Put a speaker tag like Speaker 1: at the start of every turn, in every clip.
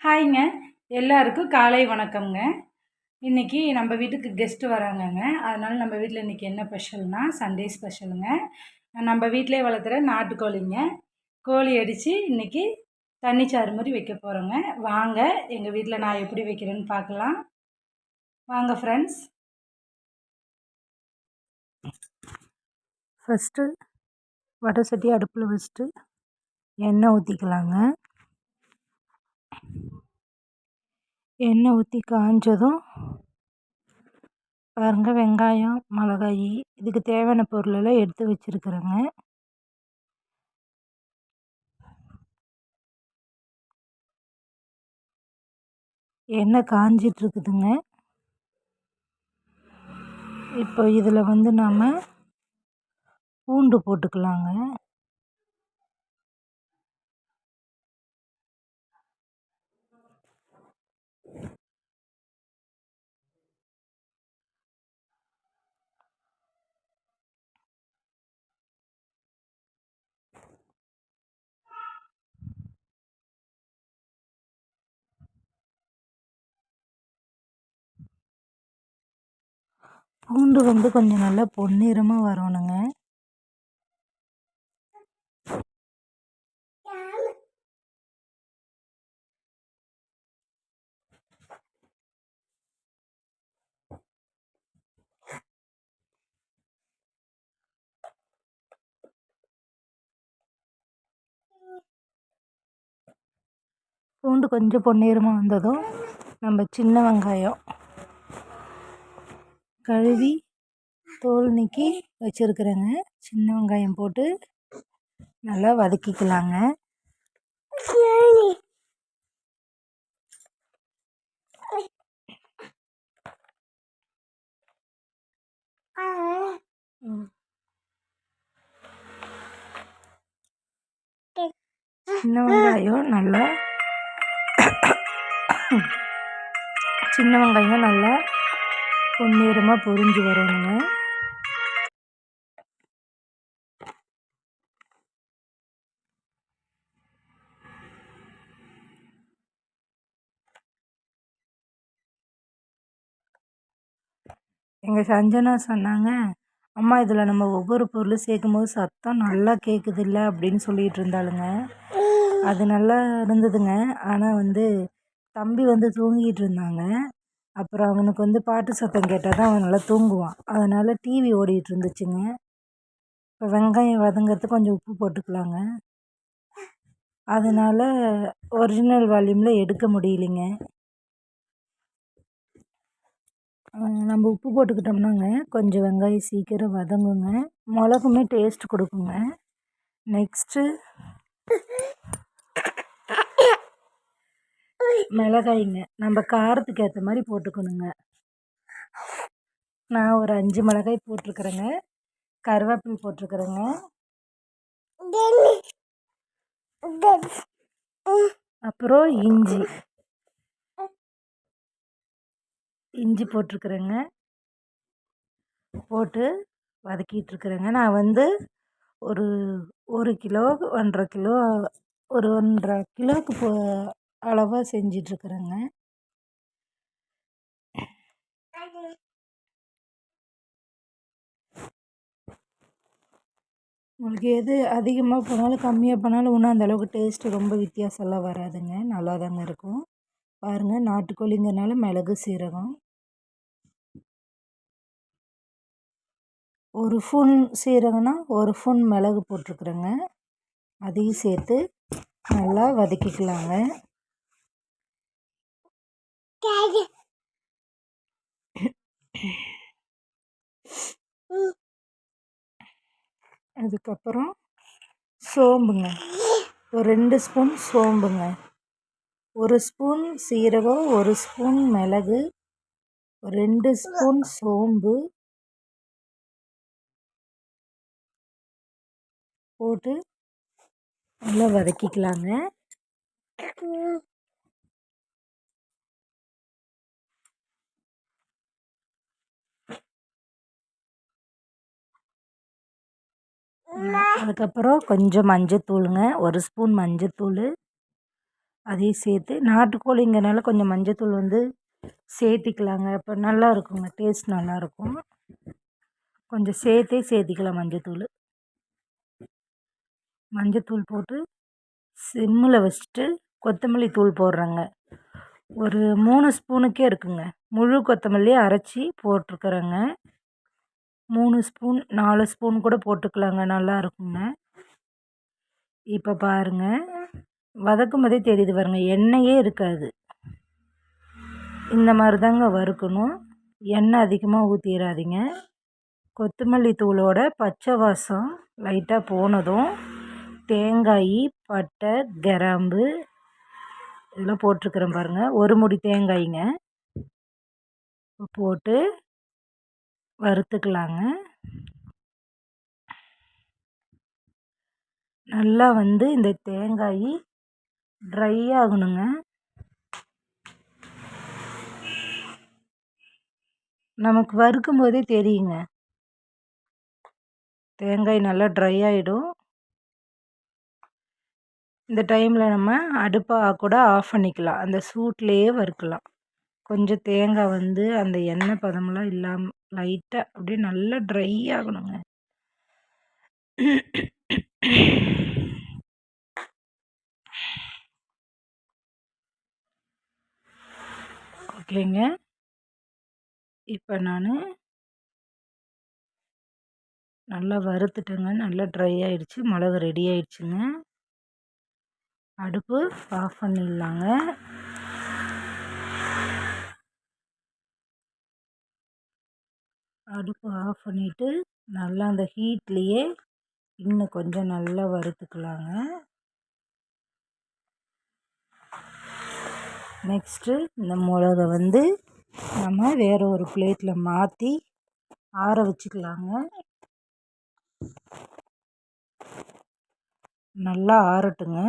Speaker 1: ஹாய்ங்க. எல்லாருக்கும் காலை வணக்கம்ங்க. இன்னைக்கு நம்ம வீட்டுக்கு கெஸ்ட்டு வராங்கங்க. அதனால நம்ம வீட்ல இன்னைக்கு என்ன ஸ்பெஷல்னா, சண்டே ஸ்பெஷலுங்க. நம்ம வீட்டிலேயே வளர்த்துற நாட்டுக்கோழிங்க. கோழி அடிச்சு இன்னைக்கு தண்ணிச்சாறு மாரி வைக்க போறோங்க. வாங்க எங்க வீட்ல நான் எப்படி வைக்கிறேன்னு பார்க்கலாம். வாங்க ஃப்ரெண்ட்ஸ். ஃபர்ஸ்ட்டு வடை சட்டி அடுப்பில் வச்சுட்டு எண்ணெய் ஊற்றிக்கலாங்க. எண்ணெய் ஊற்றி காஞ்சதும் பாருங்கள், வெங்காயம், மிளகாய் இதுக்கு தேவையான பொருளெல்லாம் எடுத்து வச்சுருக்குறேங்க. எண்ணெய் காஞ்சிட்ருக்குதுங்க. இப்போ இதில் நாம் பூண்டு போட்டுக்கலாங்க. பூண்டு கொஞ்சம் நல்லா பொன்னிறமாக வரணுங்க. பூண்டு கொஞ்சம் பொன்னிறமாக வந்ததும் நம்ம சின்ன வெங்காயம் கழுவி தோல் நீக்கி வச்சுருக்குறேங்க. சின்ன வெங்காயம் போட்டு நல்லா வதக்கிக்கலாங்க. சின்ன வெங்காயம் நல்லா பொன்னிறமாக பொரிஞ்சு வரணுங்க. எங்கள் சஞ்சனா சொன்னாங்க, அம்மா இதில் நம்ம ஒவ்வொரு பொருளும் சேர்க்கும்போது சத்தம் நல்லா கேட்குதில்ல அப்படின்னு சொல்லிகிட்டு இருந்தாளுங்க. அது நல்லா இருந்ததுங்க. ஆனால் தம்பி தூங்கிட்டு இருந்தாங்க. அப்புறம் அவனுக்கு பாட்டு சத்தம் கேட்டால் தான் அவன் நல்லா தூங்குவான். அதனால் டிவி ஓடிட்டு இருந்துச்சுங்க. இப்போ வெங்காயம் வதங்கிறதுக்கு கொஞ்சம் உப்பு போட்டுக்கலாங்க. அதனால் ஒரிஜினல் வால்யூமில் எடுக்க முடியலைங்க. நம்ம உப்பு போட்டுக்கிட்டோம்னாங்க கொஞ்சம் வெங்காயம் சீக்கிரம் வதங்குங்க. மிளகுமே டேஸ்ட் கொடுக்குங்க. நெக்ஸ்ட்டு மிளகாய்ங்க நம்ம காரத்துக்கு ஏற்ற மாதிரி போட்டுக்கணுங்க. நான் ஒரு 5 மிளகாய் போட்டிருக்கிறேங்க. கருவேப்பிலை போட்டிருக்கிறேங்க. அப்புறம் இஞ்சி போட்டிருக்கிறேங்க. போட்டு வதக்கிட்டுருக்குறேங்க. நான் ஒரு 1 கிலோ 1.5 கிலோ ஒரு 1.5 கிலோவுக்கு அளவாக செஞ்சிட்ருக்குறேங்க. உங்களுக்கு எது அதிகமாக போனாலும் கம்மியாக போனாலும் ஒன்றும் அந்தளவுக்கு டேஸ்ட்டு ரொம்ப வித்தியாசம்லாம் வராதுங்க. நல்லா தாங்க இருக்கும். பாருங்கள், நாட்டுக்கோழிங்கிறனால மிளகு சீரகம் 1 ஸ்பூன் சீரகம்னா 1 ஸ்பூன் மிளகு போட்டிருக்குறேங்க. அதையும் சேர்த்து நல்லா வதக்கிக்கலாங்க. அதுக்கப்புறம் சோம்புங்க, ஒரு 2 ஸ்பூன் சோம்புங்க, 1 ஸ்பூன் சீரகம், 1 ஸ்பூன் மிளகு, 2 ஸ்பூன் சோம்பு போட்டு நல்லா வதக்கிக்கலாங்க. அதுக்கப்புறம் கொஞ்சம் மஞ்சத்தூளுங்க, 1 ஸ்பூன் மஞ்சத்தூள், அதையும் சேர்த்து நாட்டுக்கோழிங்கிறனால கொஞ்சம் மஞ்சத்தூள் வந்து சேர்த்திக்கலாங்க. அப்போ நல்லா இருக்குங்க, டேஸ்ட் நல்லாயிருக்கும். கொஞ்சம் சேர்த்திக்கலாம் மஞ்சத்தூள். மஞ்சத்தூள் போட்டு சிம்மில் வச்சுட்டு கொத்தமல்லி தூள் போடுறேங்க. ஒரு 3 ஸ்பூனுக்கே இருக்குங்க. முழு கொத்தமல்லி அரைச்சி போட்டிருக்கிறேங்க. 3 ஸ்பூன் 4 ஸ்பூன் கூட போட்டுக்கலாங்க, நல்லா இருக்குங்க. இப்போ பாருங்க, வதக்கும் போதே தெரியுது பாருங்க, எண்ணெயே இருக்காது. இந்த மாதிரி தாங்க வறுக்கணும். எண்ணெய் அதிகமாக ஊற்றிடாதீங்க. கொத்தமல்லி தூளோட பச்சை வாசம் லைட்டாக போனதும் தேங்காய், பட்டை, கிராம்பு இதெல்லாம் போட்டிருக்கிறேன் பாருங்கள். ஒரு முடி தேங்காய்ங்க போட்டு வறுத்துக்கலாங்க. நல்லா வந்து இந்த தேங்காய் ட்ரை ஆகணுங்க. நமக்கு வறுக்கும் போதே தெரியுங்க, தேங்காய் நல்லா ட்ரை ஆகிடும். இந்த டைமில் நம்ம அடுப்பை கூட ஆஃப் பண்ணிக்கலாம், அந்த சூட்லேயே வறுக்கலாம். கொஞ்சம் தேங்காய் வந்து அந்த எண்ணெய் பதமெல்லாம் இல்லாமல் லைட்டாக அப்படியே நல்லா ட்ரை ஆகணுங்க. ஓகேங்க. இப்போ நான் நல்லா வறுத்துட்டேங்க, நல்லா ட்ரை ஆகிடுச்சு. மிளகு ரெடி ஆகிடுச்சுங்க. அடுப்பு ஆஃப் பண்ணிடலாங்க. அடுப்பு ஆஃப் பண்ணிவிட்டு நல்லா அந்த ஹீட்லேயே இன்னும் கொஞ்சம் நல்லா வறுத்துக்கலாங்க. நெக்ஸ்ட்டு இந்த மிளகை வந்து நம்ம வேறு ஒரு பிளேட்டில் மாற்றி ஆற வச்சுக்கலாங்க. நல்லா ஆறட்டுங்க.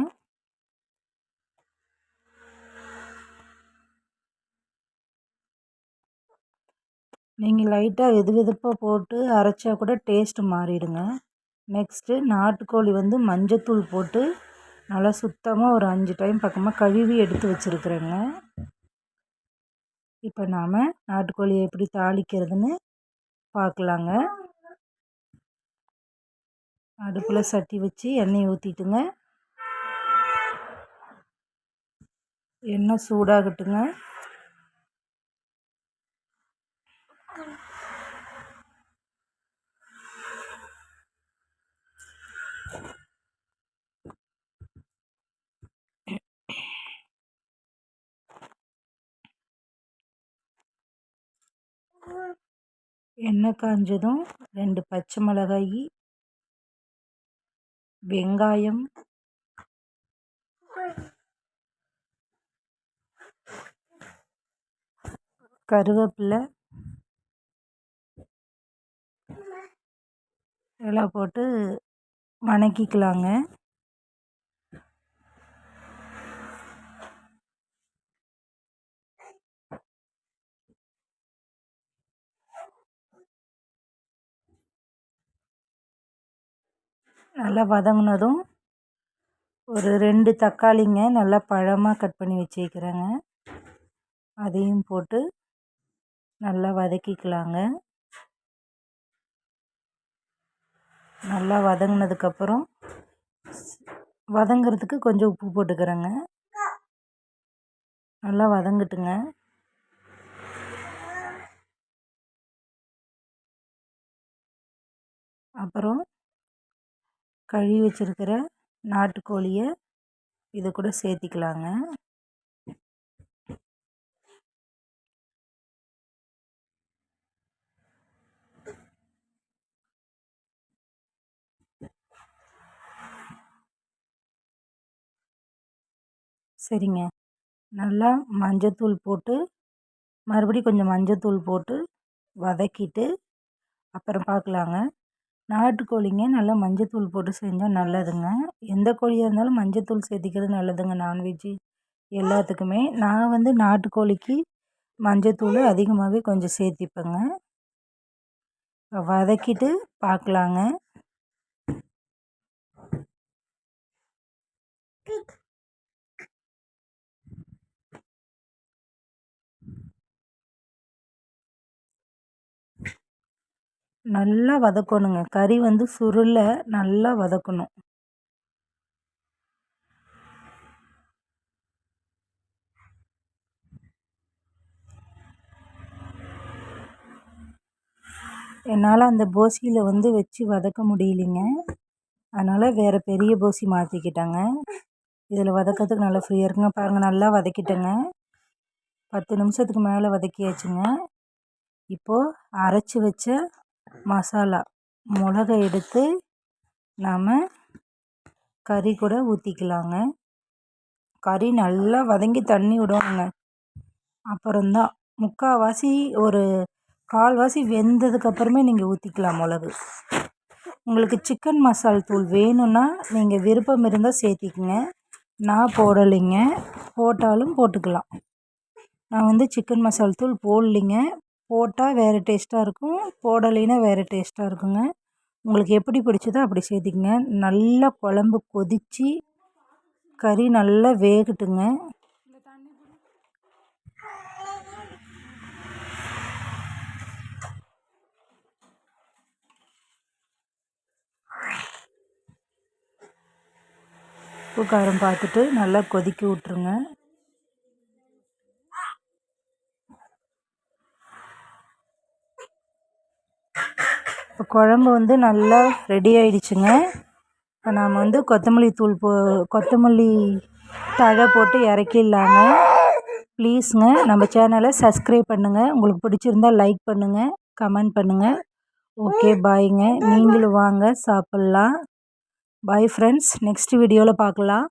Speaker 1: நீங்கள் லைட்டாக வெதுப்பாக போட்டு அரைச்சா கூட டேஸ்ட்டு மாறிடுங்க. நெக்ஸ்ட்டு நாட்டுக்கோழி வந்து மஞ்சத்தூள் போட்டு நல்லா சுத்தமாக ஒரு 5 டைம் பக்கமாக கழுவி எடுத்து வச்சுருக்குறேங்க. இப்போ நாம் நாட்டுக்கோழியை எப்படி தாளிக்கிறதுன்னு பார்க்கலாங்க. அடுப்பில் சட்டி வச்சு எண்ணெய் ஊற்றிட்டுங்க. எண்ணெய் சூடாகட்டுங்க. எண்ணெய் காஞ்சதும் 2 பச்சை மிளகாய், வெங்காயம், கருவேப்பிலை இதெல்லாம் போட்டு வணக்கிக்கலாங்க. நல்லா வதங்கினதும் ஒரு 2 தக்காளிங்க நல்லா பழமாக கட் பண்ணி வச்சுக்கிறேங்க, அதையும் போட்டு நல்லா வதக்கிக்கலாங்க. நல்லா வதங்கினதுக்கப்புறம் வதங்கிறதுக்கு கொஞ்சம் உப்பு போட்டுக்கிறேங்க. நல்லா வதங்கட்டுங்க. அப்புறம் கழுவி வச்சுருக்கிற நாட்டுக்கோழியை இது கூட சேர்த்திக்கலாங்க. சரிங்க. நல்லா மஞ்சத்தூள் போட்டு மறுபடியும் கொஞ்சம் மஞ்சத்தூள் போட்டு வதக்கிட்டு அப்புறம் பார்க்கலாங்க. நாட்டுக்கோழிங்க நல்லா மஞ்சத்தூள் போட்டு செஞ்சால் நல்லதுங்க. எந்த கோழியாக இருந்தாலும் மஞ்சத்தூள் சேர்த்திக்கிறது நல்லதுங்க, நான்வெஜ்ஜு எல்லாத்துக்குமே. நான் வந்து நாட்டுக்கோழிக்கு மஞ்சத்தூள் அதிகமாகவே கொஞ்சம் சேர்த்திப்பேங்க. வதக்கிட்டு பார்க்கலாங்க. நல்லா வதக்கணுங்க. கறி வந்து சுருள நல்லா வதக்கணும். என்னால் அந்த போசியில் வந்து வச்சு வதக்க முடியலைங்க. அதனால் வேறு பெரிய போசி மாற்றிக்கிட்டேங்க. இதில் வதக்கிறதுக்கு நல்லா ஃப்ரீயாக இருக்குங்க. பாருங்கள், நல்லா வதக்கிட்டேங்க. 10 நிமிஷத்துக்கு மேலே வதக்கியாச்சுங்க. இப்போது அரைச்சி வச்ச மசாலா மிளகை எடுத்து நாம் கறி கூட ஊற்றிக்கலாங்க. கறி நல்லா வதங்கி தண்ணி விடணுங்க. அப்புறம்தான் முக்கால்வாசி ஒரு கால்வாசி வெந்ததுக்கப்புறமே நீங்கள் ஊற்றிக்கலாம் மிளகு. உங்களுக்கு சிக்கன் மசால் தூள் வேணும்னா நீங்கள் விருப்பம் இருந்தால் சேர்த்திக்குங்க. நான் போடலைங்க, போட்டாலும் போட்டுக்கலாம். நான் வந்து சிக்கன் மசால் தூள் போடலிங்க. போட்டால் வேறு டேஸ்ட்டாக இருக்கும், போடலைன்னா வேறு டேஸ்ட்டாக இருக்குங்க. உங்களுக்கு எப்படி பிடிச்சதோ அப்படி சேர்த்திக்கங்க. நல்லா குழம்பு கொதித்து கறி நல்லா வேகட்டுங்க. உப்பு காரம் பார்த்துட்டு நல்லா கொதிக்க விட்ருங்க. இப்போ குழம்பு வந்து நல்லா ரெடி ஆகிடுச்சுங்க. இப்போ நாம் வந்து கொத்தமல்லி தழை போட்டு இறக்கிடலாங்க. ப்ளீஸுங்க நம்ம சேனலை சப்ஸ்கிரைப் பண்ணுங்கள். உங்களுக்கு பிடிச்சிருந்தால் லைக் பண்ணுங்கள், கமெண்ட் பண்ணுங்கள். ஓகே, பாய்ங்க. நீங்களும் வாங்க சாப்பிட்லாம். பாய் ஃப்ரெண்ட்ஸ், நெக்ஸ்ட் வீடியோவில் பார்க்கலாம்.